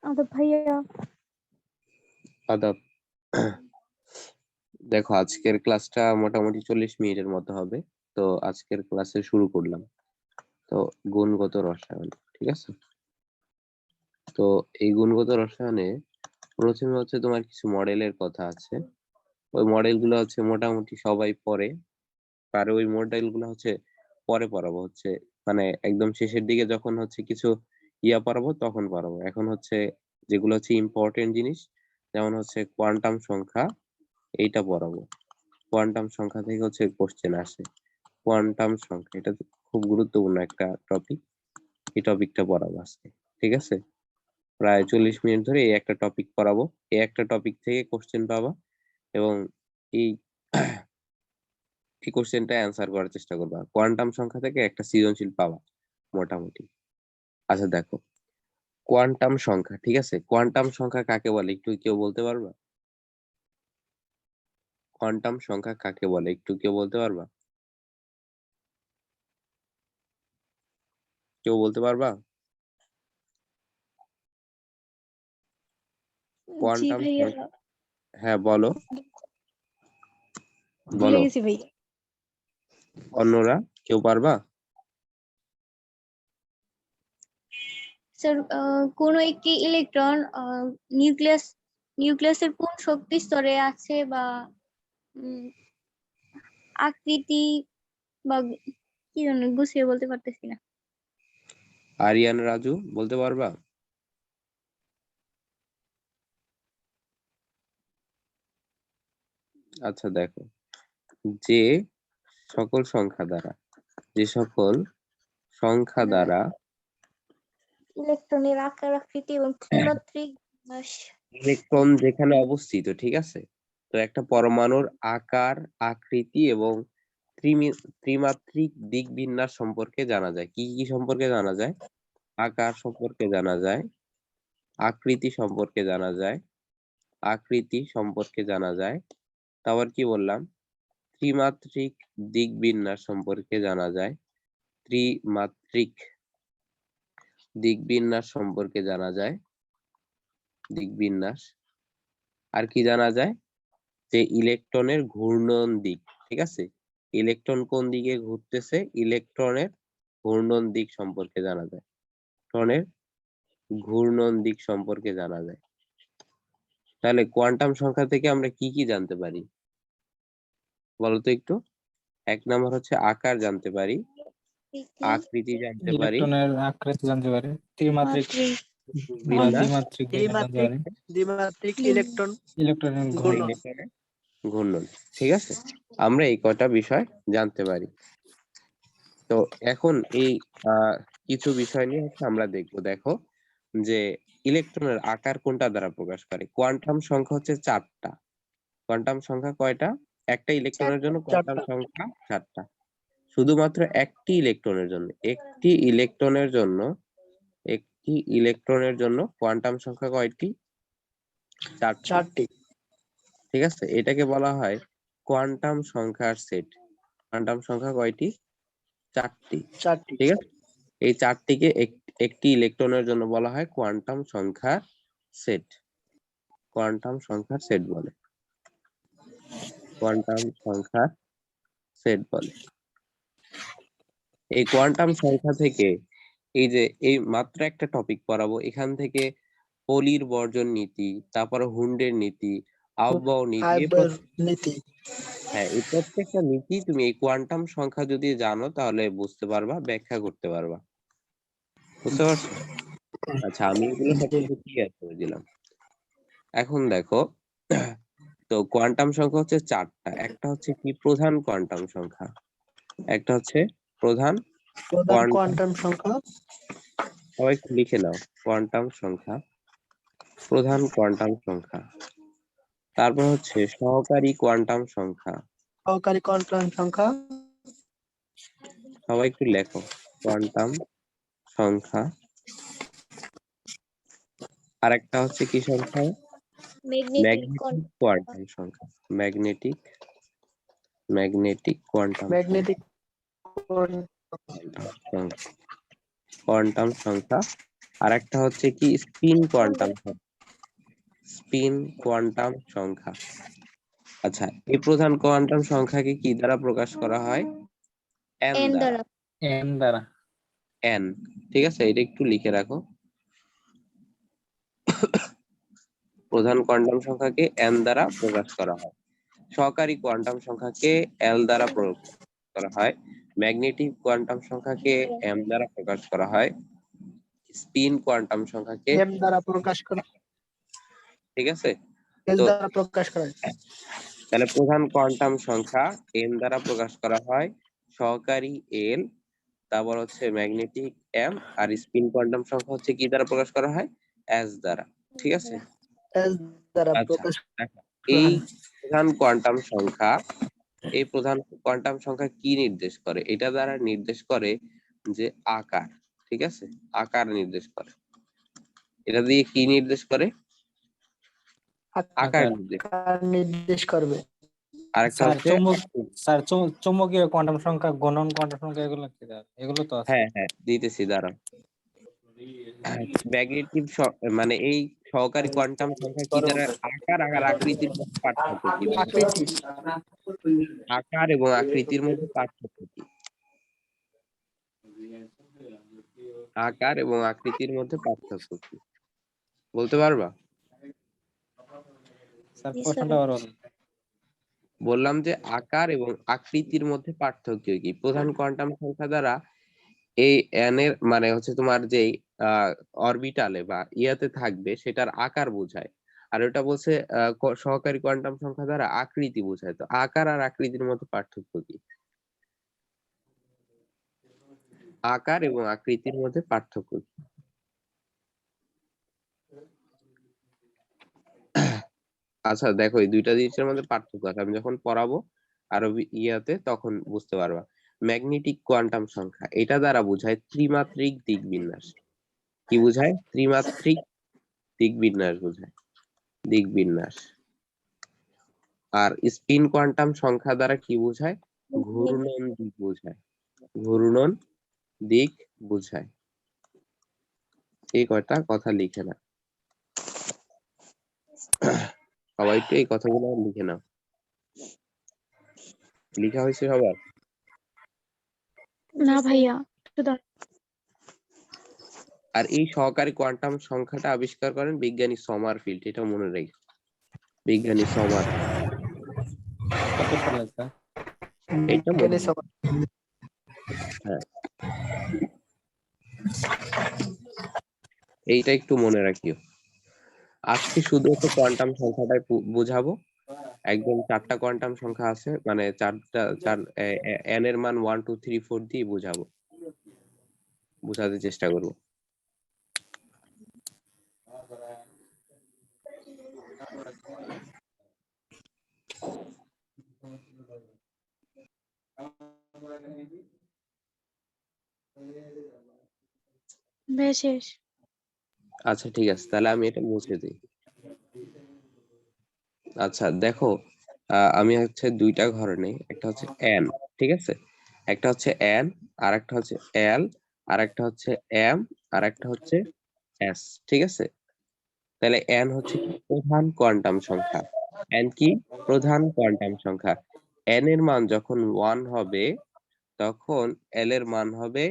আদব ভাইয়া। আদাব। দেখো আজকের ক্লাসটা মোটামুটি 40 মিনিটের মতো হবে। তো আজকের ক্লাসে শুরু করলাম। তো গুণগত রসায়ন, ঠিক আছে। তো এই গুণগত রসায়নে প্রথমে হচ্ছে তোমার কিছু মডেলের কথা আছে। ওই মডেলগুলো হচ্ছে মোটামুটি সবাই পড়ে, আর ওই মডেলগুলো হচ্ছে পরে পড়াবো, হচ্ছে মানে একদম শেষের দিকে যখন হচ্ছে কিছু পড়াবো তখন পড়াবো। এখন হচ্ছে যেগুলো হচ্ছে ইম্পর্টেন্ট জিনিস, যেমন হচ্ছে কোয়ান্টাম সংখ্যা, এইটা পড়াবো। কোয়ান্টাম সংখ্যা থেকে হচ্ছে কোশ্চেন আসে। কোয়ান্টাম সংখ্যা এটা তো খুব গুরুত্বপূর্ণ একটা টপিক। এই টপিকটা পড়াবো আজকে, ঠিক আছে। প্রায় 40 মিনিট ধরে এই একটা টপিক পড়াবো। এই একটা টপিক থেকে কোশ্চেন পাবা এবং এই এই কোশ্চেনটা অ্যান্সার করার চেষ্টা করবা। কোয়ান্টাম সংখ্যা থেকে একটা সৃজনশীল পাবা মোটামুটি। আচ্ছা দেখো, কোয়ান্টাম সংখ্যা, ঠিক আছে। কোয়ান্টাম সংখ্যা কাকে বলে একটু কেউ বলতে পারবা? কোয়ান্টাম সংখ্যা কাকে বলে একটু কেউ বলতে পারবা? কেউ বলতে পারবা? জি কোয়ান্টাম ভাইয়া, হ্যাঁ বলো ভুলে বলো। গেছি ভাইয়া। অন্যরা কেউ পারবা? স্যার, কোনো একটি ইলেকট্রন নিউক্লিয়াসের কোন শক্তি স্তরে আছে বা উম, আকৃতি বা কি জানি গুছিয়ে বলতে পারতেছি না। আরিয়ান রাজু বলতে পারবা? আচ্ছা দেখো, যে সকল সংখ্যা দ্বারা যে সকল সংখ্যা দ্বারা ইলেকট্রনের আকার, আকৃতি এবং ত্রিমাত্রিক বিন্যাস। ইলেকট্রন যেখানে অবস্থিত, ঠিক আছে। তো একটা পরমাণুর আকার, আকৃতি এবং ত্রিমাত্রিক দিক বিন্যাস সম্পর্কে জানা যায়। কি কি সম্পর্কে জানা যায়? আকার সম্পর্কে জানা যায়, আকৃতি সম্পর্কে জানা যায়, তারপর কি বললাম, ত্রিমাত্রিক দিক বিন্যাস সম্পর্কে জানা যায়, ত্রিমাত্রিক দিক বিন্যাস সম্পর্কে জানা যায়, দিক বিন্যাস। আর কি জানা যায়? যে ইলেকট্রনের ঘূর্ণন দিক, ঠিক আছে। ইলেকট্রন কোন দিকে ঘুরতেছে, ইলেকট্রনের ঘূর্ণন দিক সম্পর্কে জানা যায়, ইলেকট্রনের ঘূর্ণন দিক সম্পর্কে জানা যায়। তাহলে কোয়ান্টাম সংখ্যা থেকে আমরা কি কি জানতে পারি বলতো একটু? এক নম্বর হচ্ছে আকার জানতে পারি, আকৃতি জানতে পারি, ইলেকট্রনের আকৃতি জানতে পারে, ত্রিমাত্রিক বা বিন্যাস, দ্বিমাত্রিক বিন্যাস জানতে পারে, দ্বিমাত্রিক ইলেকট্রন ইলেকট্রনের ঘূর্ণন। ইলেকট্রনের ঘূর্ণন, ঠিক আছে। আমরা এই কয়টা বিষয় জানতে পারি। তো এখন এই কিছু বিষয় নিয়ে হচ্ছে আমরা দেখবো। দেখো যে ইলেকট্রনের আকার কোনটা দ্বারা প্রকাশ করে। কোয়ান্টাম সংখ্যা হচ্ছে 4টা। কোয়ান্টাম সংখ্যা কয়টা? একটা ইলেকট্রনের জন্য কোয়ান্টাম সংখ্যা 4টা। শুধুমাত্র একটি ইলেকট্রনের জন্য, একটি ইলেকট্রনের জন্য কোয়ান্টাম সংখ্যা কয়টি? 4টি, ঠিক আছে। এটাকে বলা হয় কোয়ান্টাম সংখ্যার সেট। কোয়ান্টাম সংখ্যা কয়টি? 4টি, ঠিক আছে। এই 4টিকে একটি ইলেকট্রনের জন্য বলা হয় কোয়ান্টাম সংখ্যার সেট। কোয়ান্টাম সংখ্যার সেট বলে, কোয়ান্টাম সংখ্যার সেট বলে। এই কোয়ান্টাম সংখ্যা থেকে এই যে এই মাত্র একটা টপিক পড়াবো, এখান থেকে পলির বর্জন নীতি, তারপর হুন্ডের নীতি, আউবাউ নীতি, হ্যাঁ এই প্রত্যেকটা নীতি তুমি এই কোয়ান্টাম সংখ্যা যদি জানো তাহলে বুঝতে পারবা, ব্যাখ্যা করতে পারবা। বুঝতে পারছো? আচ্ছা, আমি এগুলো সব কিছু ক্লিয়ার করে দিলাম। এখন দেখো, তো কোয়ান্টাম সংখ্যা হচ্ছে 4টা। একটা হচ্ছে কি প্রধান কোয়ান্টাম সংখ্যা, একটা হচ্ছে প্রধান কোয়ান্টাম সংখ্যা। সবাই একটু লিখে নাও, কোয়ান্টাম সংখ্যা, প্রধান কোয়ান্টাম সংখ্যা। তারপর হচ্ছে সহকারী কোয়ান্টাম সংখ্যা। সবাই একটু লেখো, কোয়ান্টাম সংখ্যা। আর একটা হচ্ছে কি সংখ্যা? ম্যাগনেটিক কোয়ান্টাম সংখ্যা। ম্যাগনেটিক কোয়ান্টাম সংখ্যা। কোয়ান্টাম সংখ্যা, আর একটা হচ্ছে কি স্পিন কোয়ান্টাম স্পিন কোয়ান্টাম সংখ্যা। আচ্ছা, এই প্রধান কোয়ান্টাম সংখ্যাকে কি দ্বারা প্রকাশ করা হয়? এন এন দ্বারা। দ্বারা। এন দ্বারা। এন, ঠিক আছে, এটা একটু লিখে রাখো। প্রধান কোয়ান্টাম সংখ্যাকে এন দ্বারা প্রকাশ করা হয়। সহকারী কোয়ান্টাম সংখ্যাকে এল দ্বারা প্রকাশ করা হয়। ম্যাগনেটিক কোয়ান্টাম সংখ্যাকে এম দ্বারা প্রকাশ করা হয়। স্পিন কোয়ান্টাম সংখ্যাকে এম দ্বারা প্রকাশ করা, ঠিক আছে। এল তো দ্বারা প্রকাশ করা হয়। তাহলে প্রধান কোয়ান্টাম সংখ্যা এম দ্বারা প্রকাশ করা হয়, সহকারী এল, তারপর হচ্ছে ম্যাগনেটিক এম, আর স্পিন কোয়ান্টাম সংখ্যা হচ্ছে কি দ্বারা প্রকাশ করা হয়? এস দ্বারা, ঠিক আছে। এল দ্বারা আচ্ছা, প্রকাশ দেখো, করা এই হয়। প্রধান কোয়ান্টাম সংখ্যা, এই প্রধান কোয়ান্টাম সংখ্যা কি নির্দেশ করে? এটা দ্বারা নির্দেশ করে যে আকার, ঠিক আছে, আকার নির্দেশ করে। এটা দিয়ে কি নির্দেশ করে? আকার আকার। নির্দেশ। আকার নির্দেশ করবে। আরেকটা স্যার হচ্ছে চৌম্বকীয় কোয়ান্টাম সংখ্যা, গণন কোয়ান্টাম সংখ্যা, এগুলো কি স্যার? এগুলো তো আছে। হ্যাঁ হ্যাঁ দিতেছি, দাঁড়াও। ম্যাগনেটিক মানে এই সহকারী কোয়ান্টাম সংখ্যা কি দ্বারা আকার আর আকৃতির মধ্যে পার্থক্য কি? আকৃতি, আকার এবং আকৃতির মধ্যে পার্থক্য কি? আকার এবং আকৃতির মধ্যে পার্থক্য কি বলতে পারবা? স্যার জি, প্রশ্নটা আবার বলুন। বললাম যে আকার এবং আকৃতির মধ্যে পার্থক্য কি? প্রধান কোয়ান্টাম সংখ্যা দ্বারা এই এন এর মানে হচ্ছে তোমার যেই অরবিটালে বা ইয়াতে থাকবে সেটার আকার বোঝায়, আর ওটা বলছে সহকারী কোয়ান্টাম সংখ্যা দ্বারা আকৃতি বোঝায়। তো আকার আর আকৃতির মধ্যে পার্থক্য কি? আকার এবং আকৃতির মধ্যে পার্থক্য কি? আচ্ছা দেখো, এই দুইটা জিনিসের মধ্যে পার্থক্য আছে, আমি যখন পড়াবো আরো ইয়াতে তখন বুঝতে পারবা। ম্যাগনেটিক কোয়ান্টাম সংখ্যা এটা দ্বারা বোঝায় ত্রিমাত্রিক দিকবিন্যাস। কি বোঝায়? ত্রিমাত্রিক দিকবিন্যাস বোঝায়, দিকবিন্যাস। আর স্পিন কোয়ান্টাম সংখ্যা দ্বারা কি বোঝায়? ঘূর্ণন দিক বোঝায়, ঘূর্ণন দিক বোঝায়। এই কয়টা কথা লিখে না, সবাই একটু এই কথাগুলো লিখে নাও। লিখা হয়েছে সবার? না ভাইয়া, একটু আর এই সহকারী কোয়ান্টাম সংখ্যাটা আবিষ্কার করেন বিজ্ঞানী সমারফিল্ড, এটা মনে রেখো, বিজ্ঞানী সমার। কত সালে স্যার? এইটা মনে বিজ্ঞানী রেখো। হ্যাঁ, এইটা একটু মনে রাখিও। আজকে শুধু একটা কোয়ান্টাম সংখ্যাটাই বুঝাবো। একদম 4টা কোয়ান্টাম সংখ্যা আছে, মানে এন এর মান 1 2 3 4 দিয়ে বুঝাবো, বুঝাতে চেষ্টা করবো। শেষ। আচ্ছা ঠিক আছে, তাহলে আমি এটা মুছে দিই। আচ্ছা দেখো, আমি হচ্ছে দুইটা ঘরে নেই, একটা হচ্ছে এন, ঠিক আছে, একটা হচ্ছে এন, আর একটা হচ্ছে এল, আর একটা হচ্ছে এম, আর একটা হচ্ছে এস, ঠিক আছে। তাহলে এন হচ্ছে কি? প্রধান কোয়ান্টাম সংখ্যা। এন কি? প্রধান কোয়ান্টাম সংখ্যা। এন এর মান যখন 1 হবে তখন এল এর মান হবে,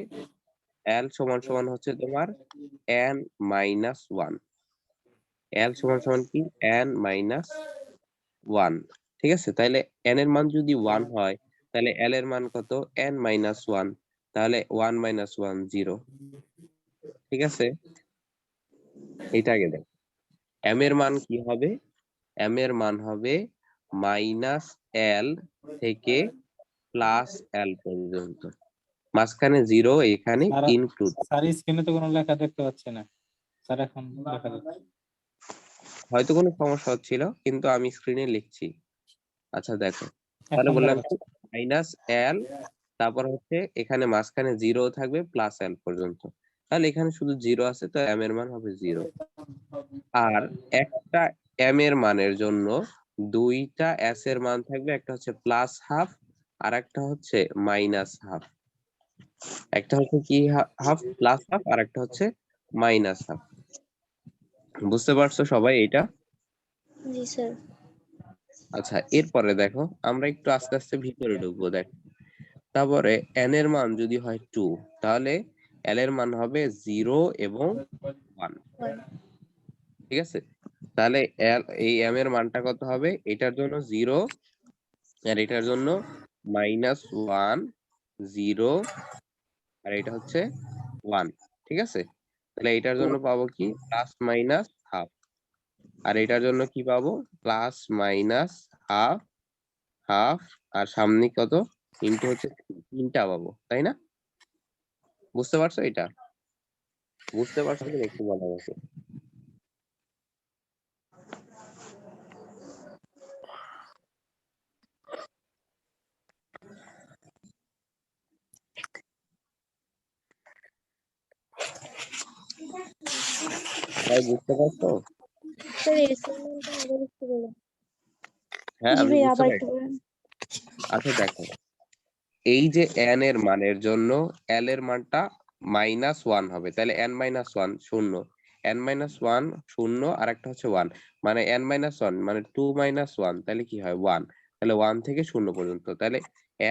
এল সমান সমান হচ্ছে তোমার এন মাইনাস 1। এল সমান সমান কি? এন মাইনাস 1, ঠিক আছে। তাহলে এন এর মান যদি 1 হয় তাহলে এল এর মান কত? এন মাইনাস 1, তাহলে 1 মাইনাস 1 0, ঠিক আছে। এইটা আগে দেখ, এম এর মান কি হবে? এম এর মান হবে মাইনাস এল থেকে প্লাস এল পর্যন্ত, মাঝখানে 0, এখানে স্যার ইনক্লুড। স্যার স্ক্রিনে তো কোনো লেখা দেখতে পাচ্ছি না স্যার, এখন লেখা যাচ্ছে। হয়তো কোনো সমস্যা হচ্ছিল, কিন্তু আমি স্ক্রিনে লিখছি। আচ্ছা দেখো, তাহলে এখন বললাম লেখা কি মাইনাস এল, তারপর হচ্ছে এখানে মাঝখানে 0 থাকবে প্লাস এল পর্যন্ত, তাহলে এখানে শুধু 0 আছে, তো এম এর মান হবে 0। আর একটা এম এর মানের জন্য দুইটা এস এর মান থাকবে, একটা হচ্ছে প্লাস হাফ আর একটা হচ্ছে মাইনাস হাফ। একটা হচ্ছে কি হাফ প্লাস হাফ, আর একটা হচ্ছে মাইনাস হাফ। বুঝতে পারছো সবাই এটা? জি স্যার। আচ্ছা, এরপরে দেখো আমরা একটু আস্তে আস্তে ভিতরে ঢুকবো। দেখো, তারপরে n এর মান যদি হয় 2, তাহলে l এর মান হবে 0 এবং 1। ঠিক আছে, তাহলে এই m এর মানটা কত হবে? এটার জন্য 0, আর এটার জন্য -1 0, আর এটা হচ্ছে 1। ঠিক আছে, তাহলে এটার জন্য পাবো কি প্লাস মাইনাস হাফ, আর এটার জন্য কি পাবো প্লাস মাইনাস হাফ হাফ, আর সামনে কত ইনটু হচ্ছে 3টা পাবো, তাই না? বুঝতে পারছো এটা? বুঝতে পারছো কিনা একটু বলো আমাকে। সবাই বুঝতে পারছো? স্যার এসাইনমেন্টটা আবার একটু বলুন। হ্যাঁ, জি আমি ভাই বুঝতে আবার একটু পারছি। বলুন। আচ্ছা দেখো, এই যে n এর মানের জন্য l এর মানটা -1 হবে, তাহলে n-1 শূন্য, n-1 শূন্য, আর একটা হচ্ছে 1, মানে n-1 মানে 2 - 1, তাহলে কি হয় 1, তাহলে 1 থেকে 0 পর্যন্ত, তাহলে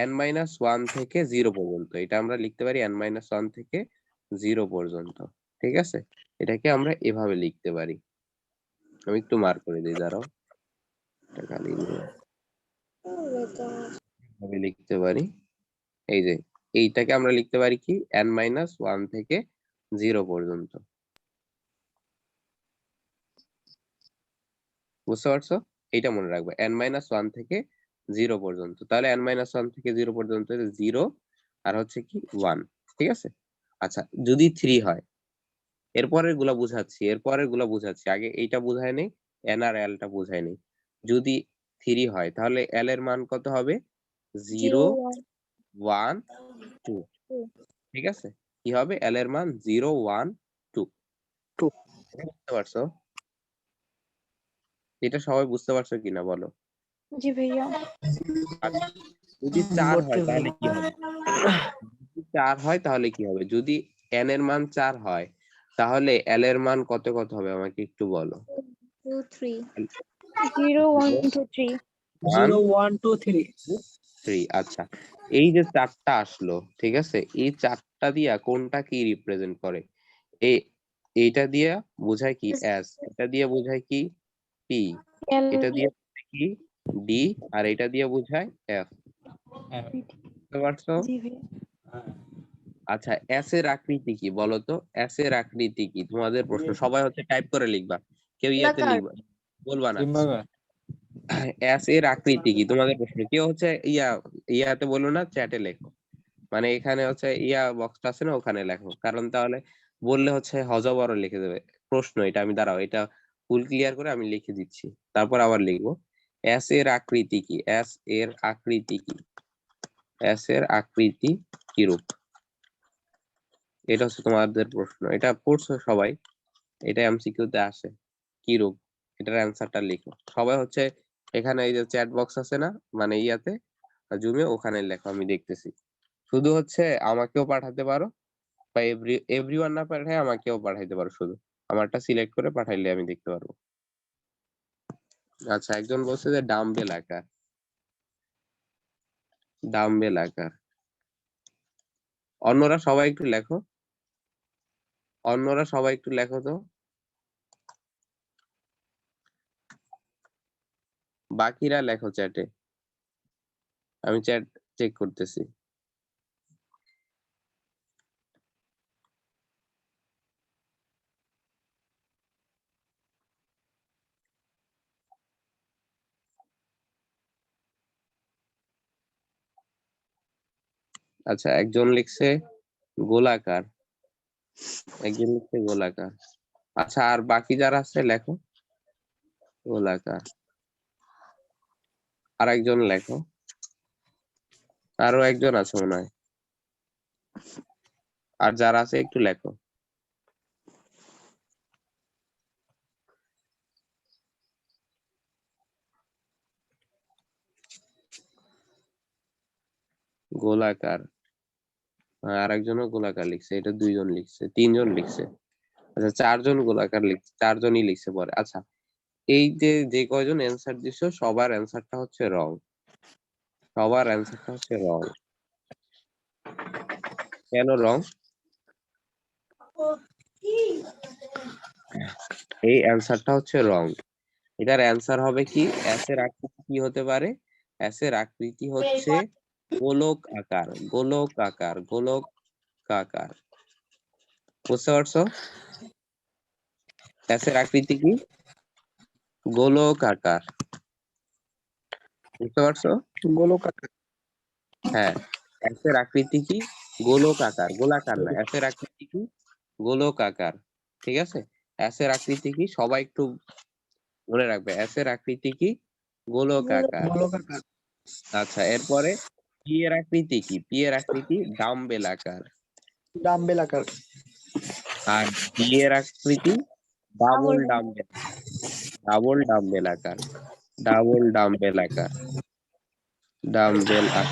n-1 থেকে 0 পর্যন্ত এটা আমরা লিখতে পারি n-1 থেকে 0 পর্যন্ত। ঠিক আছে, এটাকে আমরা এভাবে লিখতে পারি। আমি একটু মার্ক করে দিই, দাঁড়াও, এটা খালি নিয়ে এভাবে লিখতে পারি। এই যে এইটাকে আমরা লিখতে পারি কি n-1 থেকে 0 পর্যন্ত। বুঝতে পারছো? এইটা মনে রাখবে, n-1 থেকে 0 পর্যন্ত, তাহলে n-1 থেকে 0 পর্যন্ত 0, আর হচ্ছে কি 1। ঠিক আছে, আচ্ছা যদি 3 হয়, এরপরের গুলা বুঝাচ্ছি, আগে এইটা বুঝায় নেই, n আর l টা বুঝায় নেই। যদি 3 হয় তাহলে l এর মান কত হবে? 0 0 1 1 2। 2। ঠিক আছে, কি হবে l এর মান 0 1 2। 2 বুঝতে পারছো? এটা সবাই বুঝতে পারছো কিনা বলো? জি ভাইয়া। আচ্ছা, যদি 4 ভর্তি হয় ভাই। তাহলে কি হবে? যদি 4 হয় তাহলে কি হবে? যদি n এর মান 4 হয় তাহলে l এর মান কত কত হবে আমাকে একটু বলো। 2 3 0 1 2 3। 1 0 1 2 3 3। আচ্ছা, এই যে 4টা আসলো, ঠিক আছে, এই 4টা দিয়া কোনটা কি রিপ্রেজেন্ট করে? এই এইটা দিয়া বোঝায় কি s, এটা দিয়ে বোঝায় কি p, L এটা দিয়ে বোঝায় কি d, আর এটা দিয়ে বোঝায় f। হ্যাঁ। বুঝতে পারছো? জি ভাইয়া। আচ্ছা, এস এর আকৃতি কি বলো তো? এস এর আকৃতি কি তোমাদের প্রশ্ন, সবাই হচ্ছে টাইপ করে লিখবা, কেউ ইয়াতে গোলাকার। লিখবা বলবা না। ডিম্বাকার। এস এর আকৃতি কি তোমাদের প্রশ্ন, কেউ হচ্ছে ইয়াতে বলো না, চ্যাটে লেখো, মানে এখানে হচ্ছে বক্সটা আছে না, ওখানে লেখো, কারণ তাহলে বললে হচ্ছে হজবর লিখে দেবে প্রশ্ন। এটা আমি দাঁড়াও, এটা ফুল ক্লিয়ার করে আমি লিখে দিচ্ছি, তারপর আবার লিখবো। এস এর আকৃতি কি? এস এর আকৃতি কি? এস এর আকৃতি কিরূপ? এটা হচ্ছে তোমাদের প্রশ্ন, এটা পড়ছো সবাই, এটা এমসিকিউ তে আসে। কি রূপ? এটার অ্যান্সারটা লিখো সবাই হচ্ছে। এখানে এই যে চ্যাট বক্স আছে না, মানে ইয়াতে জুমে, ওখানে লেখো, আমি দেখতেছি। শুধু হচ্ছে আমাকেও পাঠাতে পারো, বা এভরিওয়ান না পাঠায় আমাকেও পাঠাইতে পারো, শুধু আমারটা সিলেক্ট করে পাঠাইলে আমি দেখতে পারবো। আচ্ছা, একজন বলছে যে ডাম্বেল আকার, ডাম্বেল আকার। অন্যরা সবাই একটু লেখো, অন্যরা সবাই একটু লেখো তো, বাকিরা লেখো চ্যাটে, আমি চ্যাট চেক করতেছি। আচ্ছা, একজন লিখছে গোলাকার, একজন লিখছে গোলাকার। আচ্ছা, আর বাকি যারা আছে লেখো গোলাকার। আর একজন লেখো, আরো একজন আছে মনে হয়, আর যারা আছে একটু লেখো। গোলাকার। আর একজনও গোলাকার লিখছে, এটা 2 জন লিখছে, 3 জন লিখছে। আচ্ছা 4 জন গোলাকার লিখছে, 4 জনই লিখছে পরে। আচ্ছা এই যে যে কয়জন অ্যান্সার দিছো সবার অ্যান্সারটা হচ্ছে রং, সবার অ্যান্সারটা হচ্ছে রং। কেন রং? এই অ্যান্সারটা হচ্ছে রং। এটার অ্যান্সার হবে কি, এস এর আকৃতি কি হতে পারে? এস এর আকৃতি হচ্ছে গোলক আকার, গোলক আকার, গোলক আকার। বুঝতে পারছো? এস এর আকৃতি কি? গোলক আকার। বুঝতে পারছো? গোলক আকার। হ্যাঁ, এস এর আকৃতি কি? গোলক আকার, গোলাকার না। এস এর আকৃতি কি? গোলক আকার। ঠিক আছে? এস এর আকৃতি কি সবাই একটু মনে রাখবে, এস এর আকৃতি কি? গোলক আকার। গোলক আকার। আচ্ছা এরপরে পি এর আকৃতি কি? পি এর আকৃতি ডাম্বেল আকার। ডাম্বেল আকার। আর ডি এর আকৃতি ডাবল ডাম্বেল, ডাবল ডাম্বেল আকার, ডাবল ডাম্বেল আকার, ডাম্বেল আকার।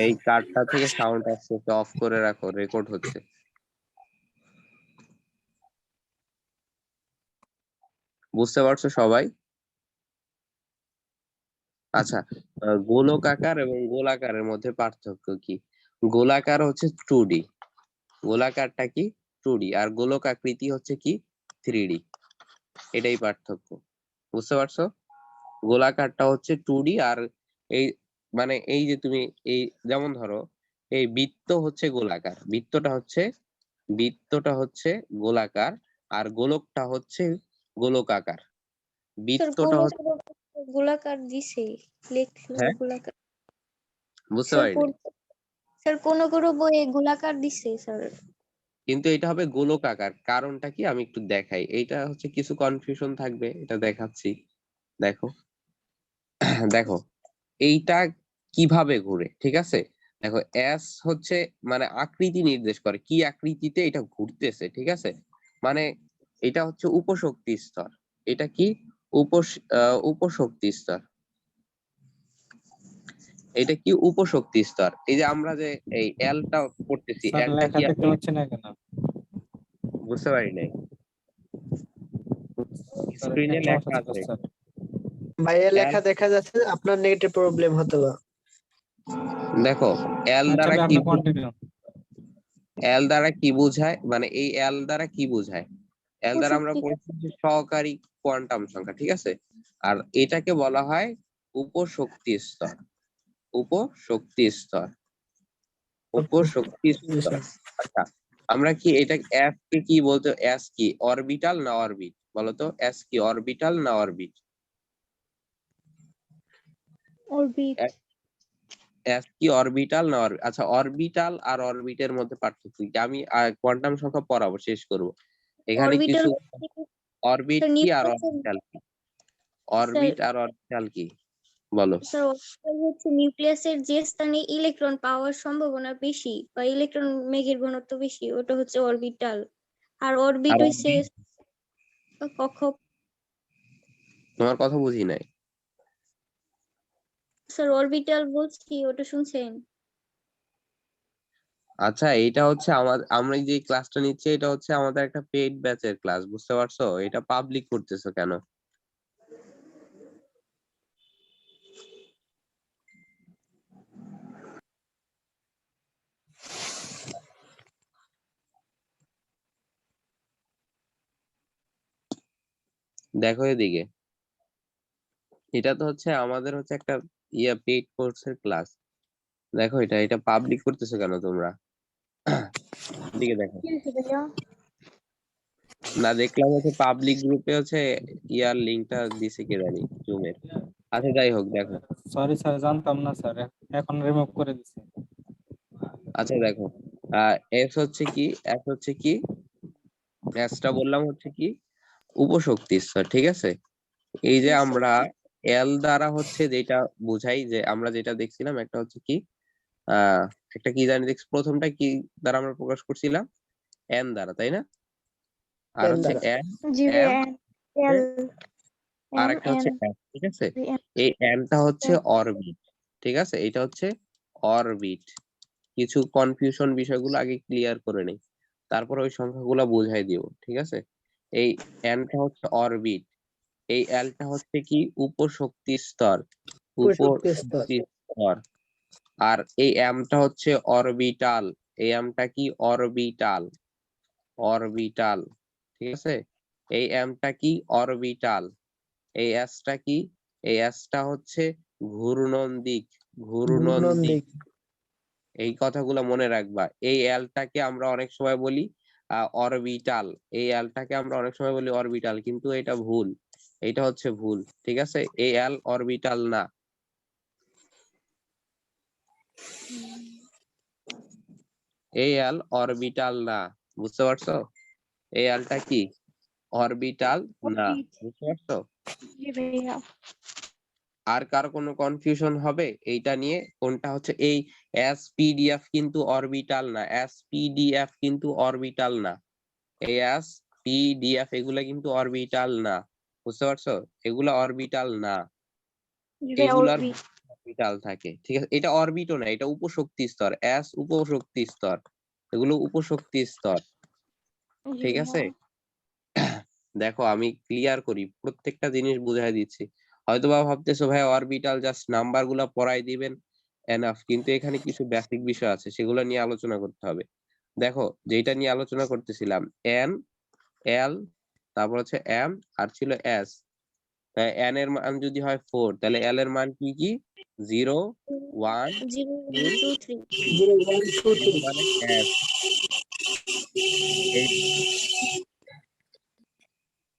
এই কার্ডটা থেকে সাউন্ড আসছে, অফ করে রাখো, রেকর্ড হচ্ছে। বুঝতে পারছো সবাই? আচ্ছা গোলক আকার এবং গোলাকারের মধ্যে পার্থক্য কি? গোলাকার হচ্ছে 2D, গোলাকারটা কি 2D, আর গোলক আকৃতি হচ্ছে কি 3D। এটাই পার্থক্য। বুঝতে পারছো? গোলাকারটা হচ্ছে 2D, আর এই মানে এই যে তুমি এই যেমন ধরো এই বৃত্ত হচ্ছে গোলাকার, বৃত্তটা হচ্ছে গোলাকার, আর গোলকটা হচ্ছে গোলকাকার। স্যার বৃত্তটা হচ্ছে, গোলাকার দিছে, লেখলো হ্যাঁ গোলাকার। বুঝতে স্যার পারিনি। স্যার কোন বইয়ে গোলাকার দিছে স্যার। কিন্তু এটা হবে গোলক আকার, কারণটা কি আমি একটু দেখাই। এইটা হচ্ছে কিছু কনফিউশন থাকবে, এটা দেখাচ্ছি। দেখো দেখো এইটা কিভাবে ঘুরে, ঠিক আছে? দেখো এস হচ্ছে মানে আকৃতি নির্দেশ করে, কি আকৃতিতে এটা ঘুরতেছে, ঠিক আছে? মানে এটা হচ্ছে উপশক্তি স্তর। এটা কি উপশক্তি স্তর। এটা কি উপশক্তি স্তর। এই যে আমরা যে এই এলটা পড়তেছি, স্যার এলটা লেখা কি দেখতে আসলে, পাচ্ছি না কেন? বুঝতে পারি নাই। স্যার স্ক্রিনে নেট লেখা সমস্যা ছিল আছে স্যার। ভাইয়ের এল। লেখা দেখা যাচ্ছে, আপনার নেটে প্রবলেম হতে পারে। দেখো এল আচ্ছা দ্বারা ভাই কি আপনি কন্টিনিউ। এল দ্বারা কি বোঝায়, মানে এই এল দ্বারা কি বোঝায়? এল দ্বারা আমরা উপশক্তি। পড়েছি যে সহকারী কোয়ান্টাম সংখ্যা, ঠিক আছে? আর এটাকে বলা হয় উপশক্তি স্তর, উপশক্তি স্তর, উপশক্তি স্তর। আচ্ছা আমরা কি এটা এস কে কি বলতো? এস কি অরবিটাল না অরবিট? বলতো এস কি অরবিটাল না অরবিট? অরবিট। এস কি অরবিটাল না অরবিট? আচ্ছা অরবিটাল আর অরবিটের মধ্যে পার্থক্য কি? আমি কোয়ান্টাম সংখ্যা পড়াবো, শেষ করব। এখানে অরবিটাল কিছু অরবিট স্যার কি আর নিউক্লিয়াসের অরবিটাল কি? স্যার অরবিট আর অরবিটাল কি বলো? স্যার অরবিটাল হচ্ছে নিউক্লিয়াসের যে স্থানে ইলেকট্রন পাওয়ার সম্ভাবনা বেশি বা ইলেকট্রন মেঘের ঘনত্ব বেশি, ওটা হচ্ছে অরবিটাল। আর অরবিট আর হচ্ছে কক্ষ। তোমার কথা বুঝি নাই। স্যার অরবিটাল বলছি, ওটা শুনছেন? আচ্ছা এটা হচ্ছে আমরা যে ক্লাসটা নিচ্ছি এটা হচ্ছে আমাদের একটা পেইড ব্যাচের ক্লাস, বুঝতে পারছো? এটা পাবলিক করতেছো কেন? দেখো এদিকে, এটা তো হচ্ছে আমাদের হচ্ছে একটা পেইড কোর্সের ক্লাস। দেখো এটা এটা পাবলিক করতেছো কেন তোমরা? এদিকে দেখো। কি হয়েছে ভাইয়া? না দেখলাম হচ্ছে পাবলিক গ্রুপে হচ্ছে ইয়ার লিংকটা দিছে কে জানি জুমের। আচ্ছা যাই হোক দেখো। সরি স্যার জানতাম না স্যার, এখন রিমুভ করে দিছি। আচ্ছা দেখো এস হচ্ছে কি, এস হচ্ছে কি, এসটা বললাম হচ্ছে কি উপশক্তি স্তর, ঠিক আছে? এই যে আমরা এল দ্বারা হচ্ছে যেটা বুঝাই, যে আমরা যেটা দেখছিলাম একটা হচ্ছে কি আহ একটা কি জানি দেখছি, প্রথমটা কি দ্বারা আমরা প্রকাশ করছিলাম? এন দ্বারা, তাই না? আর এন হচ্ছে দ্বারা। এন, জি এম, এল আর এম একটা এন হচ্ছে এন, ঠিক আছে? এই এনটা হচ্ছে অরবিট, ঠিক আছে, এটা হচ্ছে অরবিট। কিছু কনফিউশন বিষয়গুলো আগে ক্লিয়ার করে নেই, তারপর ওই সংখ্যাগুলো বুঝাই দিব। ঠিক আছে, এই এনটা হচ্ছে অরবিট, এই এলটা হচ্ছে কি উপশক্তি স্তর, উপশক্তি স্তর। উপশক্তি স্তর। আর এই এমটা হচ্ছে অরবিটাল, এই এমটা কি অরবিটাল, অরবিটাল। ঠিক আছে, এই এমটা কি অরবিটাল। এই এসটা কি, এই এসটা হচ্ছে ঘূর্ণন দিক, ঘূর্ণন ঘূর্ণন দিক। দিক। এই কথাগুলো মনে রাখবা। এই এলটাকে আমরা অনেক সময় বলি অরবিটাল, এই এলটাকে আমরা অনেক সময় বলি অরবিটাল, কিন্তু এটা ভুল, এটা হচ্ছে ভুল। ঠিক আছে, এই এল অরবিটাল না, এই এল অরবিটাল না, বুঝতে পারছো? এই এলটা কি অরবিটাল না, বুঝতে পারছো? জি ভাইয়া। আর কার কোনো কনফিউশন হবে এইটা নিয়ে? কোনটা হচ্ছে এই এসপিডিএফ কিন্তু অরবিটাল না, এসপিডিএফ কিন্তু অরবিটাল না, এই এসপিডিএফ এগুলা কিন্তু অরবিটাল না, বুঝতে পারছো? এগুলা অরবিটাল না, জি ভাইয়া, এগুলার অরবিট। অরবিটাল থাকে। ঠিক আছে, এটা অরবিটও না, এটা উপশক্তি স্তর, এস উপশক্তি স্তর, এগুলো উপশক্তি স্তর। জি ঠিক ভাইয়া। আছে, দেখো আমি ক্লিয়ার করি, প্রত্যেকটা জিনিস বুঝাই দিচ্ছি। হয়তোবা ভাবতেছো ভাই অরবিটাল জাস্ট নাম্বার গুলা পড়াই দিবেন এনাফ, কিন্তু এখানে কিছু বেসিক বিষয় আছে, সেগুলো নিয়ে আলোচনা করতে হবে। দেখো যেটা নিয়ে আলোচনা করতেছিলাম, এন, এল, তারপর হচ্ছে এম, আর ছিল এস। এন এর মান যদি হয় 4, তাহলে এল এর মান কি কি? 0, 1, 0 2, 1 2 3। 3। 0 1 2 এর 3। মানে এস।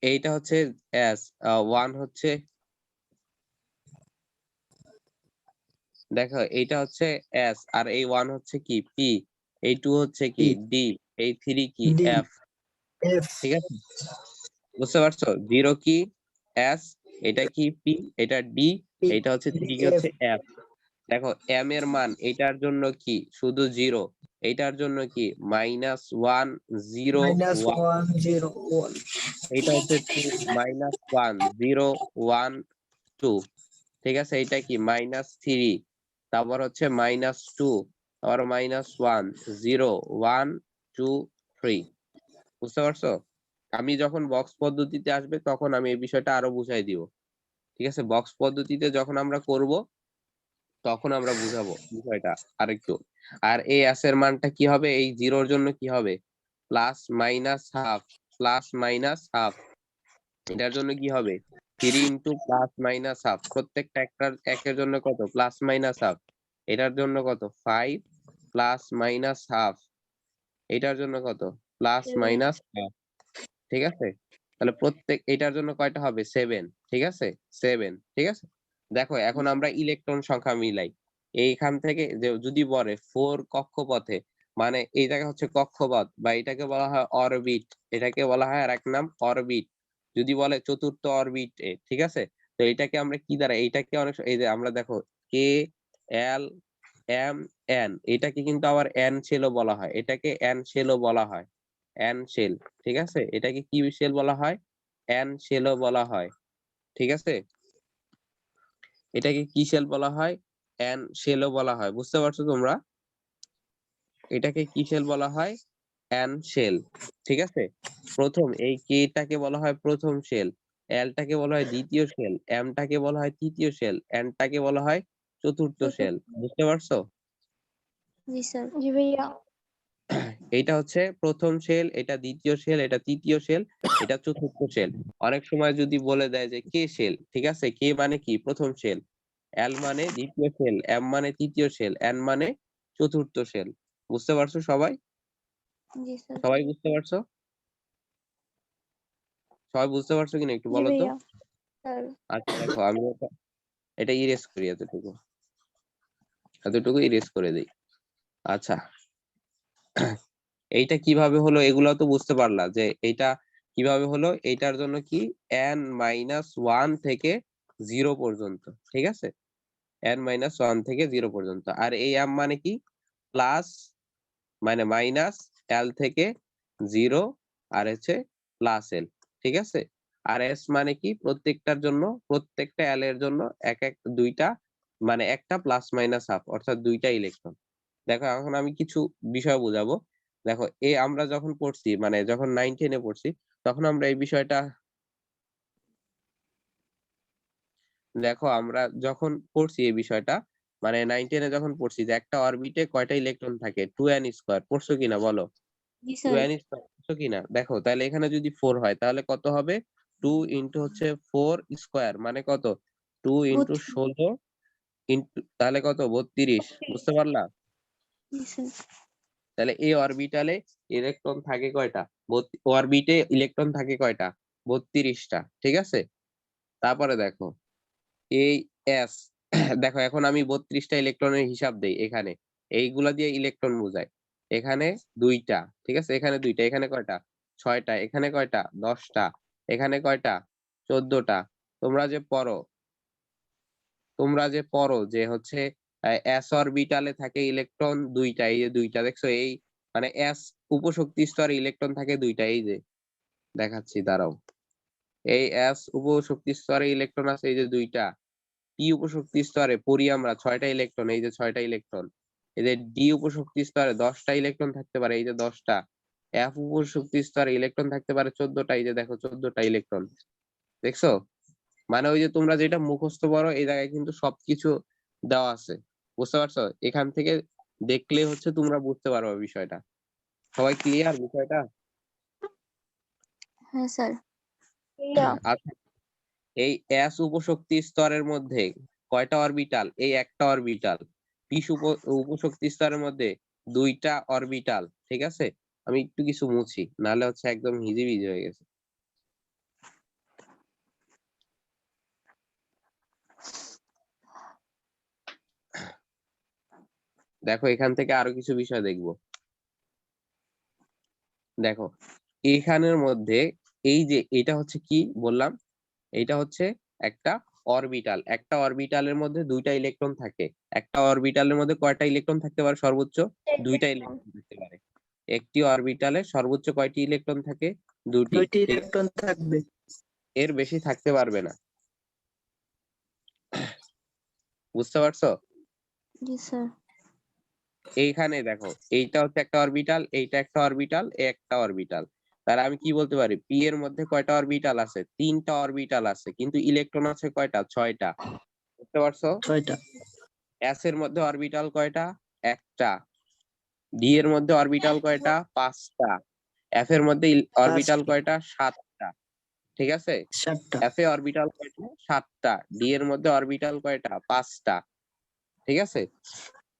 এইটা হচ্ছে এস, 1 হচ্ছে, দেখো এইটা হচ্ছে এস, আর এই 1 হচ্ছে কি পি, এই 2 হচ্ছে কি ডি, এই 3 কি ডি এফ। এফ। ঠিক আছে, বুঝতে পারছো? 0 কি এস, এটা কি পি, এটা ডি, এটা হচ্ছে 3 কি এফ হচ্ছে এফ। দেখো এম এর মান এটার জন্য কি শুধু 0, এইটার জন্য কি -1 0 1, -1 0 1। এইটা হচ্ছে 2 -1 0 1 2। ঠিক আছে, এটা কি -3, তারপর হচ্ছে -2, আবার -1 0 1 2 3। বুঝতে পারছো? আমি যখন বক্স পদ্ধতিতে আসবে তখন আমি এই বিষয়টা আরো বুঝাই দিব। ঠিক আছে, বক্স পদ্ধতিতে যখন আমরা করব তখন আমরা বুঝাবো বিষয়টা আরেকটু। আর এই এস এর মানটা কি হবে? এই জিরোর জন্য কি হবে? +-1/2, +-1/2। এটার জন্য কি হবে? 3 ইন্টু +-1/2। প্রত্যেকটা একের জন্য কত? +-1/2। এটার জন্য কত? 5 +-1/2। এটার জন্য কত? +-1/2। ঠিক আছে, তাহলে প্রত্যেক এটার জন্য কয়টা হবে? 7। ঠিক আছে, 7। ঠিক আছে, দেখো এখন আমরা ইলেকট্রন সংখ্যা মিলাই। এইখান থেকে যদি বলে 4 কক্ষপথে, মানে এই জায়গা হচ্ছে কক্ষপথ, বা এটাকে বলা হয় অরবিট, এটাকে বলা হয় আরেক নাম অরবিট। যদি বলে চতুর্থ অরবিটে, ঠিক আছে, তো এটাকে আমরা কি দ্বারা, এইটাকে অনেক এই যে আমরা দেখো কে এল এম এন, এটাকে কিন্তু আবার এন শেলও বলা হয়, এটাকে এন শেলও বলা হয়, এন শেল। ঠিক আছে, এটাকে কি শেল বলা হয়? এন শেলও বলা হয়। ঠিক আছে, এটাকে কি শেল বলা হয়? এন শেলও বলা হয়। বুঝতে পারছো তোমরা? এটাকে কি শেল বলা হয়? N shell. ঠিক আছে, প্রথম এই কেটাকে বলা হয় প্রথম শেল, এলটাকে বলা হয় দ্বিতীয় শেল, এমটাকে বলা হয় তৃতীয় শেল, এনটাকে বলা হয় চতুর্থ শেল। বুঝতে পারছো? জি স্যার। জি ভাইয়া। এইটা হচ্ছে প্রথম শেল, এটা দ্বিতীয় শেল, এটা তৃতীয় শেল, এটা চতুর্থ শেল। অনেক সময় যদি বলে দেয় যে কে শেল, ঠিক আছে, কে মানে কি? প্রথম শেল, এল মানে দ্বিতীয় শেল, এম মানে তৃতীয় শেল, এন মানে চতুর্থ শেল। বুঝতে পারছো সবাই? জি স্যার। সবাই বুঝতে পারছো? সবাই বুঝতে পারছো কিনা একটু জি বলো তো। ভাইয়া। স্যার। আচ্ছা দেখো আমি এটা ইরেজ করি, এতটুকু এতটুকু ইরেজ করে দিই। আচ্ছা, এইটা কিভাবে হলো এগুলো তো বুঝতে পারলা যে এইটা কিভাবে হলো। এইটার জন্য কি n-1 থেকে 0 পর্যন্ত, ঠিক আছে, n-1 থেকে 0 পর্যন্ত। আর এই m মানে কি? প্লাস, মানে মাইনাস এল থেকে 0, আর হচ্ছে প্লাস এল। ঠিক আছে, আর এস মানে কি? প্রত্যেকটার জন্য, প্রত্যেকটা এল এর জন্য এক এক দুইটা মানে একটা প্লাস মাইনাস হাফ অর্থাৎ দুইটা ইলেকট্রন। দেখো এখন আমি কিছু বিষয় বোঝাবো। দেখো আমরা যখন পড়ছি মানে যখন 9-10 এ পড়ছি তখন আমরা এই বিষয়টা দেখো আমরা যখন পড়ছি এই বিষয়টা মানে 9-10 এ যখন পড়ছি যে একটা অরবিটে কয়টা ইলেকট্রন থাকে 2n² পড়ছো কিনা বলো? জি টু স্যার। এন স্কয়ার পড়ছো কিনা? দেখো তাহলে এখানে যদি 4 হয় তাহলে কত হবে? 2 ইনটু হচ্ছে 4 স্কয়ার মানে কত? 2 ইনটু 16 ইনটু তাহলে কত? 32 বুঝতে পারলা? জি স্যার। তাহলে এই অরবিটালে ইলেকট্রন থাকে কয়টা? অরবিটে ইলেকট্রন থাকে কয়টা? 32টা, ঠিক আছে? তারপরে দেখো এই এস দেখো এখন আমি 32টা ইলেকট্রনের হিসাব দেই এখানে। এইগুলা দিয়ে ইলেকট্রন বোঝায়। এখানে 2টা, ঠিক আছে? এখানে 2টা, এখানে কয়টা? 6টা, এখানে কয়টা? 10টা, এখানে কয়টা? 14টা। তোমরা যে পড়ো যে হচ্ছে এস অরবিটালে থাকে ইলেকট্রন 2টা, এই যে 2টা দেখছো এই মানে এস উপশক্তি স্তরে ইলেকট্রন থাকে 2টা, এই যে দেখাচ্ছি দাঁড়াও। এই এস উপশক্তি স্তরে ইলেকট্রন আছে এই যে 2টা। পি উপশক্তি স্তরে পড়ি আমরা 6টা ইলেকট্রন, এই যে 6টা ইলেকট্রন। এদের ডি উপশক্তি স্তরে 10টা ইলেকট্রন থাকতে পারে, এই যে 10টা। এফ উপশক্তি স্তরে ইলেকট্রন থাকতে পারে 14টা, এই যে দেখো 14টা ইলেকট্রন। দেখছো? মানে ওই যে তোমরা যেটা মুখস্থ করো এই জায়গায় কিন্তু সবকিছু দেওয়া আছে, বুঝতে পারছো? এখান থেকে দেখলে হচ্ছে তোমরা বুঝতে পারবে বিষয়টা। সবাই ক্লিয়ার বিষয়টা? হ্যাঁ স্যার। আচ্ছা, এই এস উপশক্তি স্তরের মধ্যে কয়টা অরবিটাল? এই একটা অরবিটাল। পি উপশক্তি স্তরের মধ্যে 2টা অরবিটাল, ঠিক আছে? আমি একটু কিছু মুছি নাহলে হচ্ছে একদম হিজিবিজি হয়ে গেছে। দেখো এখান থেকে আরো কিছু বিষয় দেখবো। দেখো এখানের মধ্যে এই যে এটা হচ্ছে কি বললাম, এটা হচ্ছে একটা অরবিটাল। একটা অরবিটালের মধ্যে 2টা ইলেকট্রন থাকে। একটা অরবিটালের মধ্যে কয়টা ইলেকট্রন থাকতে পারে সর্বোচ্চ? 2টা ইলেকট্রন থাকতে পারে। একটি অরবিটালে সর্বোচ্চ কয়টি ইলেকট্রন থাকে? 2টি, দুইটি ঠিক আছে? ইলেকট্রন থাকবে। এর বেশি থাকতে পারবে না, বুঝতে পারছো? জি স্যার। এইখানে দেখো এইটা হচ্ছে একটা অরবিটাল, এইটা একটা অরবিটাল, একটা অরবিটাল। তাহলে আমি কি বলতে পারি? পি এর মধ্যে কয়টা অরবিটাল আছে? 3টা অরবিটাল আছে, কিন্তু ইলেকট্রন আছে কয়টা? 6টা, বুঝতে পারছো? 6টা। এস এর মধ্যে অরবিটাল কয়টা? একটা। ডি এর মধ্যে অরবিটাল কয়টা? 5টা। এফ এর মধ্যে অরবিটাল 5টি। কয়টা? 7টা, ঠিক আছে? 7টা। এফ এ অরবিটাল কয়টা? 7টা। ডি এর মধ্যে অরবিটাল কয়টা? 5টা, ঠিক আছে?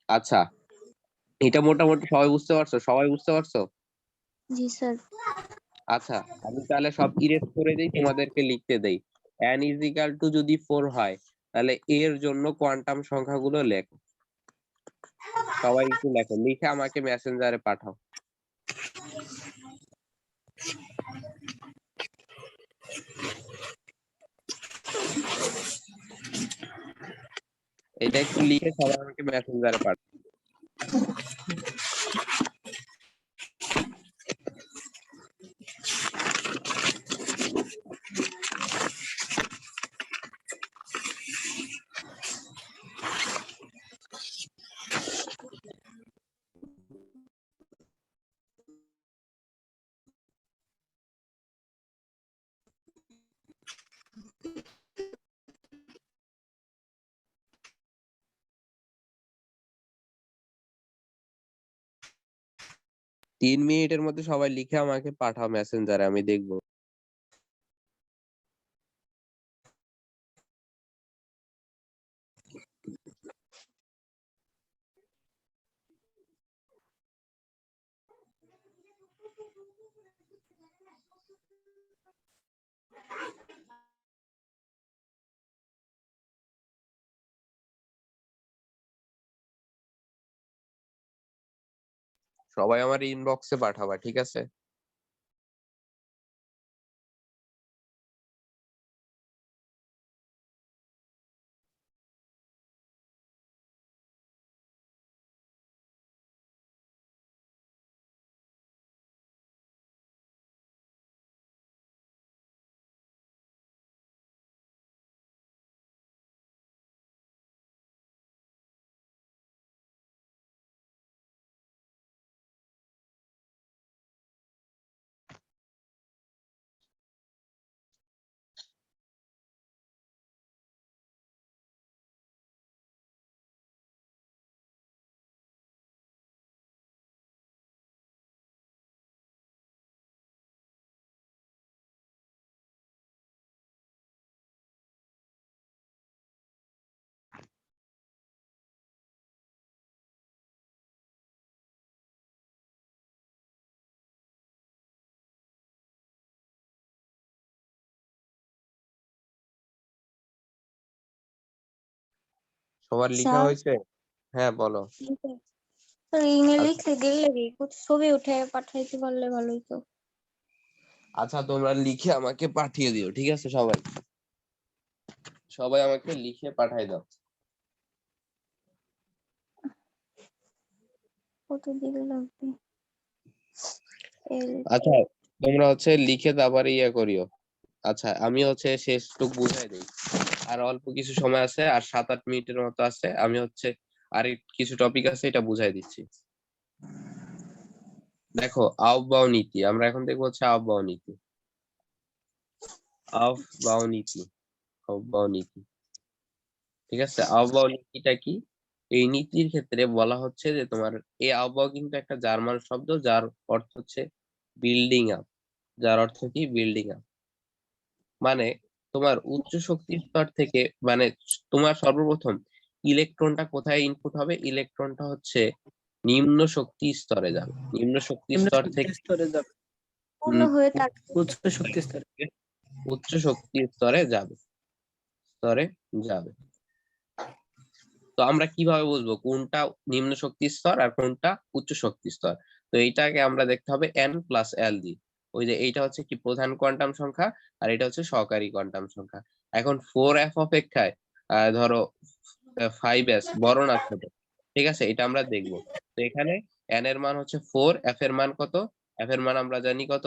আচ্ছা, এটা মোটামুটি সবাই বুঝতে পারছো? সবাই বুঝতে পারছো? জি স্যার। আচ্ছা, আমি তাহলে সব ইরেজ করে দেই, তোমাদেরকে লিখতে দেই। n = যদি 4 হয় তাহলে এর জন্য কোয়ান্টাম সংখ্যাগুলো লেখো। সবাই একটু লেখো, লিখে আমাকে মেসেঞ্জারে পাঠাও। এটা একটু লিখে সবাই আমাকে মেসেঞ্জারে পাঠাও। তিন মিনিটের মধ্যে সবাই লিখে আমাকে পাঠাও মেসেঞ্জারে, আমি দেখবো। সবাই আমার ইনবক্সে পাঠাবা, ঠিক আছে? সবার লেখা স্যার হয়েছে? হ্যাঁ বলো। স্যার ইমেল আচ্ছা লিখতে দিলে কিছু ছবি উঠে পাঠাইতে পারলে ভালো হতো। আচ্ছা, তোমরা লিখে আমাকে পাঠিয়ে দিও, ঠিক আছে? সবাই সবাই আমাকে লিখে পাঠাই দাও। কত দিলে লাগবে? আচ্ছা তোমরা হচ্ছে লিখে তারপরে ইয়ে করিও। আচ্ছা আমি হচ্ছে শেষটুক বুঝাই দিই। আর অল্প কিছু সময় আছে, আর 7-8 মিনিটের মতো আছে। আমি হচ্ছে আর কিছু টপিক আছে, এটা বুঝাই দিচ্ছি। দেখো, আহ্বাও নীতি আমরা এখন দেখবো হচ্ছে আহ্বাও নীতি। আহ্বাও নীতি, আহ্বাও নীতি, ঠিক আছে? আহ্বাও নীতিটা কি? এই নীতির ক্ষেত্রে বলা হচ্ছে যে তোমার এই আহ্বাও কিন্তু একটা জার্মান শব্দ, যার অর্থ হচ্ছে বিল্ডিং আপ। যার অর্থ কি? Building up. মানে তোমার উচ্চ শক্তির স্তর থেকে, মানে তোমার সর্বপ্রথম ইলেকট্রনটা কোথায় ইনপুট হবে? ইলেকট্রনটা হচ্ছে নিম্ন শক্তি স্তরে যাবে। নিম্ন শক্তি নিম্ন স্তর শক্তি থেকে স্তরে যাবে, পূর্ণ হয়ে থাকে। উচ্চ শক্তি স্তরে। উচ্চ শক্তি স্তরে যাবে, স্তরে যাবে। তো আমরা কিভাবে বুঝবো কোনটা নিম্ন শক্তি স্তর আর কোনটা উচ্চ শক্তি স্তর? তো এইটাকে আমরা দেখতে হবে n+l দিয়ে। ওই যে এইটা হচ্ছে কি প্রধান কোয়ান্টাম সংখ্যা, আর এটা হচ্ছে সহকারী কোয়ান্টাম সংখ্যা। এখন 4f অপেক্ষায় ধরো 5s বড় না ছোট, ঠিক আছে? এটা আমরা দেখবো। তো এখানে n এর মান হচ্ছে 4, f এর মান কত? f এর মান আমরা জানি কত?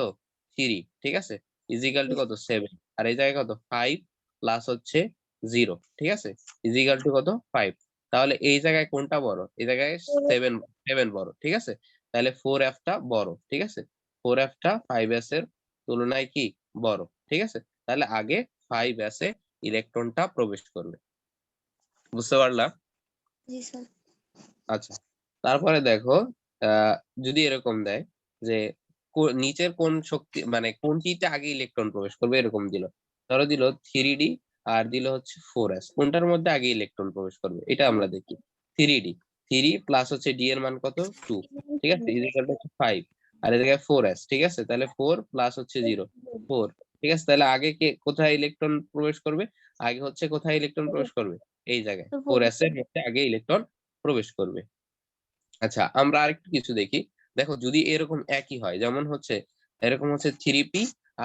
3, ঠিক আছে? ইজিক্যাল টু কত? 7। আর এই জায়গায় কত? 5 প্লাস হচ্ছে 0, ঠিক আছে? ইজিক্যাল টু কত? 5। তাহলে এই জায়গায় কোনটা বড়? এই জায়গায় 7 বড়, ঠিক আছে? তাহলে 4f টা বড়, ঠিক আছে? 4f টা 5s এর তুলনায় কি বড়, ঠিক আছে? তাহলে আগে 5s এ ইলেকট্রনটা প্রবেশ করবে। বুঝতে পারলাম? জি স্যার। আচ্ছা তারপরে দেখো, যদি এরকম দেয় যে নিচের কোন শক্তি, মানে কোনটিতে আগে ইলেকট্রন প্রবেশ করবে, এরকম দিল। ধরো দিল 3d আর দিল হচ্ছে 4s, কোনটার মধ্যে আগে ইলেকট্রন প্রবেশ করবে এটা আমরা দেখি। 3d, 3 প্লাস হচ্ছে d এর মান কত? 2, ঠিক আছে? Is equal two 5। আর এই জায়গায় 4s, ঠিক আছে? তাহলে 4 প্লাস হচ্ছে 0, 4, ঠিক আছে? তাহলে আগে কে কোথায় ইলেকট্রন প্রবেশ করবে? আগে হচ্ছে কোথায় ইলেকট্রন প্রবেশ করবে? এই জায়গায় 4s এর মধ্যে আগে ইলেকট্রন প্রবেশ করবে। আচ্ছা আমরা আরেকটু কিছু দেখি। দেখো যদি এরকম একই হয়, যেমন হচ্ছে এরকম হচ্ছে 3p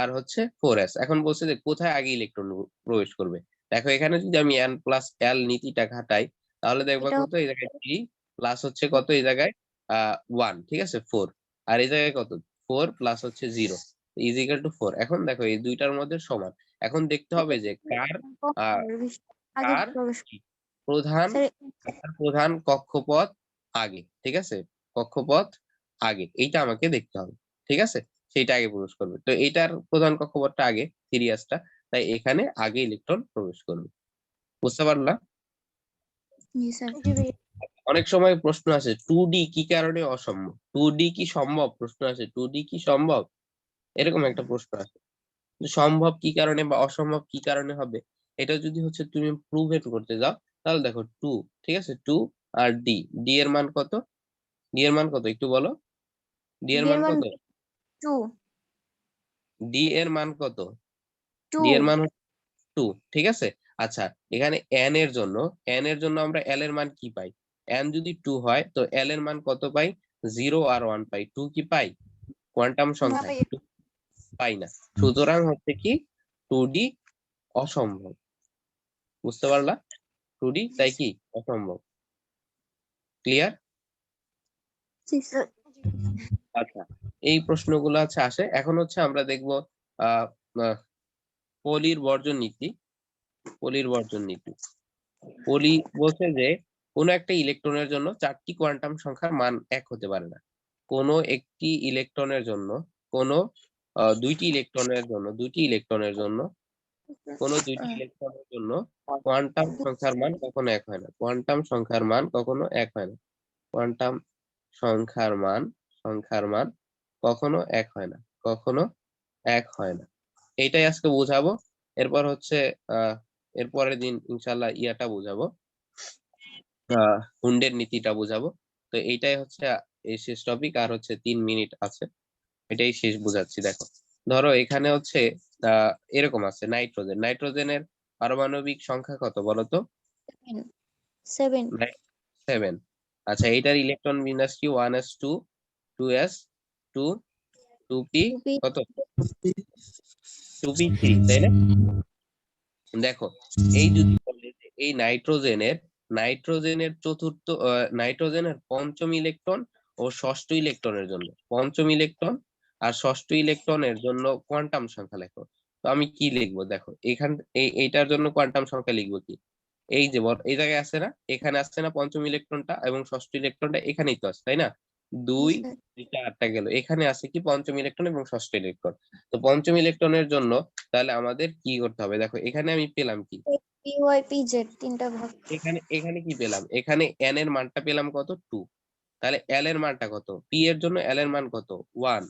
আর হচ্ছে 4s, এখন বলছে যে কোথায় আগে ইলেকট্রন প্রবেশ করবে। দেখো এখানে যদি আমি n+l নীতিটা খাটাই, তাহলে দেখবো এটা কত? এই জায়গায় 3 প্লাস হচ্ছে কত? এই জায়গায় 1, ঠিক আছে? 4। আর এই জায়গায় কত? 4 প্লাস হচ্ছে 0 ইজিক্যাল টু 4। এখন দেখো এই দুইটার মধ্যে সমান। এখন দেখতে হবে যে কার আহ আগে কার প্রবেশ প্রধান স্যার। প্রধান কক্ষপথ আগে, ঠিক আছে? কক্ষপথ আগে, এইটা আমাকে দেখতে হবে, ঠিক আছে? সেইটা আগে প্রবেশ করবে। তো এইটার প্রধান কক্ষপথটা আগে, সিরিয়াসটা, তাই এখানে আগে ইলেকট্রন প্রবেশ করবে। বুঝতে পারলা? জি স্যার। অনেক সময় প্রশ্ন আসে 2D কি কারণে অসম্ভব, 2D কি সম্ভব? প্রশ্ন আসে 2D কি সম্ভব, এরকম একটা প্রশ্ন আসে। সম্ভব কি কারণে বা অসম্ভব কি কারণে হবে, এটা যদি হচ্ছে তুমি প্রুভ করতে যাও, তাহলে দেখো 2, ঠিক আছে? 2 আর ডি, ডি এর মান কত? ডি এর মান কত একটু বলো? ডি এর মান যেমন কত? 2, ডি এর মান কত? 2 ডি এর মান 2, ঠিক আছে? আচ্ছা এখানে এন এর জন্য, এন এর জন্য আমরা এল এর মান কি পাই? এন যদি 2 হয় তো এল এর মান কত পাই? 0 আর 1 পাই, 2 কি পাই? কোয়ান্টাম সংখ্যা পাই না। সুতরাং হচ্ছে কি 2D অসম্ভব। বুঝতে পারলা? 2D তাই কি অসম্ভব। ক্লিয়ার? জি স্যার। আচ্ছা এই প্রশ্নগুলো হচ্ছে আসে। এখন হচ্ছে আমরা দেখবো আহ আহ, পলির বর্জন নীতি। পলির বর্জন নীতি, পলি বলছে যে কোনো একটা ইলেকট্রনের জন্য 4টি কোয়ান্টাম সংখ্যার মান এক হতে পারে না। কোনো একটি ইলেকট্রনের জন্য, কোনো দুইটি ইলেকট্রনের জন্য কোনো দুইটি ইলেকট্রনের জন্য কোয়ান্টাম সংখ্যার মান কখনো এক হয় না। কোয়ান্টাম সংখ্যার মান কখনো এক হয় না। কোয়ান্টাম সংখ্যার মান কখনো এক হয় না, কখনো এক হয় না। এইটাই আজকে বুঝাবো। এরপর হচ্ছে এরপরের দিন ইনশাল্লাহ ইয়াটা বুঝাবো, হুন্ডের নীতিটা বুঝাবো। তো এইটাই হচ্ছে এই শেষ টপিক, আর হচ্ছে 3 মিনিট আছে, এটাই শেষ বুঝাচ্ছি। দেখো ধরো এখানে হচ্ছে এরকম আছে নাইট্রোজেন। নাইট্রোজেনের পারমাণবিক সংখ্যা কত বলো তো? 7 7। আচ্ছা, এটার ইলেকট্রন বিন্যাস কি 1s2 2s 2 2p 2p কত 2p3, তাই না? দেখো, এই যদি বলে যে এই নাইট্রোজেনের চতুর্থ নাইট্রোজেনের পঞ্চম ইলেকট্রন ও ষষ্ঠ ইলেকট্রনের জন্য পঞ্চম ইলেকট্রন আর ষষ্ঠ ইলেকট্রনের জন্য কোয়ান্টাম সংখ্যা লেখো। তো আমি কি লিখবো দেখো, এইটার জন্য কোয়ান্টাম সংখ্যা লিখবো কি, এই যে এই জায়গায় আছে না, এখানে আসছে না পঞ্চম ইলেকট্রনটা এবং ষষ্ঠ ইলেকট্রনটা এখানেই তো আছে, তাই না? 2 স্যার 4টা গেল, এখানে আছে কি পঞ্চম ইলেকট্রন এবং ষষ্ঠ ইলেকট্রন। তো পঞ্চম ইলেকট্রনের জন্য তাহলে আমাদের কি করতে হবে, দেখো এখানে আমি পেলাম কি, PYPZ তিনটা ভাগ এখানে এখানে কি পেলাম, এখানে n এর মানটা পেলাম কত 2, তাহলে l এর মানটা কত, p এর জন্য l এর মান কত 1,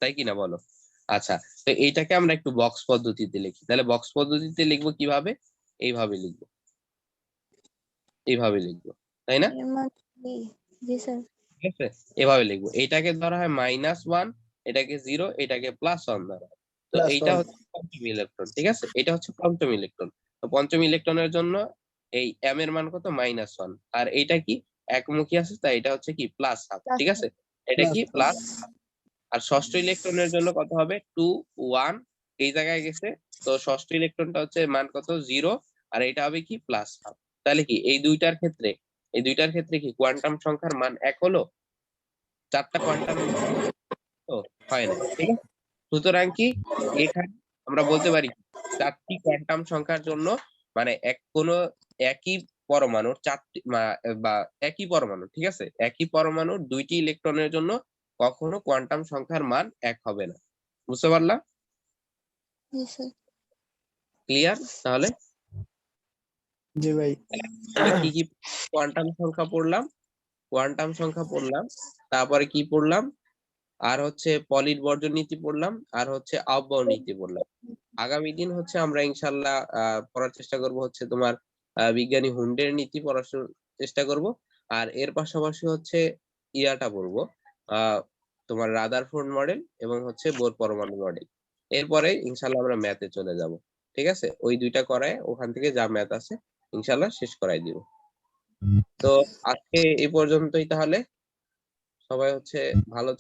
তাই কিনা বলো? আচ্ছা, তো এইটাকে আমরা একটু বক্স পদ্ধতিতে লিখি। তাহলে বক্স পদ্ধতিতে লিখবো কিভাবে, এইভাবে লিখবো, এইভাবে লিখবো, তাই না? এর মান জি স্যার ঠিক আছে, এভাবে লিখবো। এটাকে ধরা হয় -1, এটাকে 0, এটাকে +1 ধরা হয়। তো Plus এইটা 1. হচ্ছে পঞ্চম ইলেকট্রন, ঠিক আছে, এটা হচ্ছে পঞ্চম ইলেকট্রন। তো পঞ্চম ইলেকট্রনের জন্য এই m এর মান কত -1, আর এইটা কি একমুখী আছে, তাই এটা হচ্ছে কি +1/2, ঠিক আছে, এটা কি প্লাস। আর ষষ্ঠ ইলেকট্রনের জন্য কত হবে 2 1, এই জায়গায় গেছে। তো ষষ্ঠ ইলেকট্রনটা হচ্ছে মান কত 0, আর এটা হবে কি +1/2। তাহলে কি এই দুইটার ক্ষেত্রে কি কোয়ান্টাম সংখ্যার মান এক হলো? 4টা কোয়ান্টাম তো হয় না, ঠিক আছে। সুতরাং কি এখানে আমরা বলতে পারি 4টি কোয়ান্টাম সংখ্যার জন্য, মানে একই পরমাণুর 4টি বা একই পরমাণু, ঠিক আছে, একই পরমাণুর 2টি ইলেকট্রনের জন্য কখনো কোয়ান্টাম সংখ্যার মান এক হবে না। বুঝতে পারলাম? জি স্যার ক্লিয়ার? তাহলে জি ভাই। আমি কি কি কোয়ান্টাম সংখ্যা পড়লাম, তারপরে কি পড়লাম, আর হচ্ছে পলির বর্জন নীতি পড়লাম, আর হচ্ছে আহ্বায়ক নীতি পড়লাম। আগামী দিন হচ্ছে আমরা ইনশাল্লাহ পড়ার চেষ্টা করব হচ্ছে তোমার বিজ্ঞানী হুন্ডের নীতি পড়ার চেষ্টা করব। আর এর পাশাপাশি হচ্ছে ইয়াটা পড়বো, তোমার রাদারফোর্ড মডেল এবং হচ্ছে বোর পরমাণু মডেল। এরপরে ইনশাল্লাহ আমরা ম্যাথে চলে যাব, ঠিক আছে, ওই দুইটা করায় ওখান থেকে যা ম্যাথ আছে ইনশাল্লাহ শেষ করাই দিব। তো আজকে এই পর্যন্তই, তাহলে সবাই হচ্ছে ভালো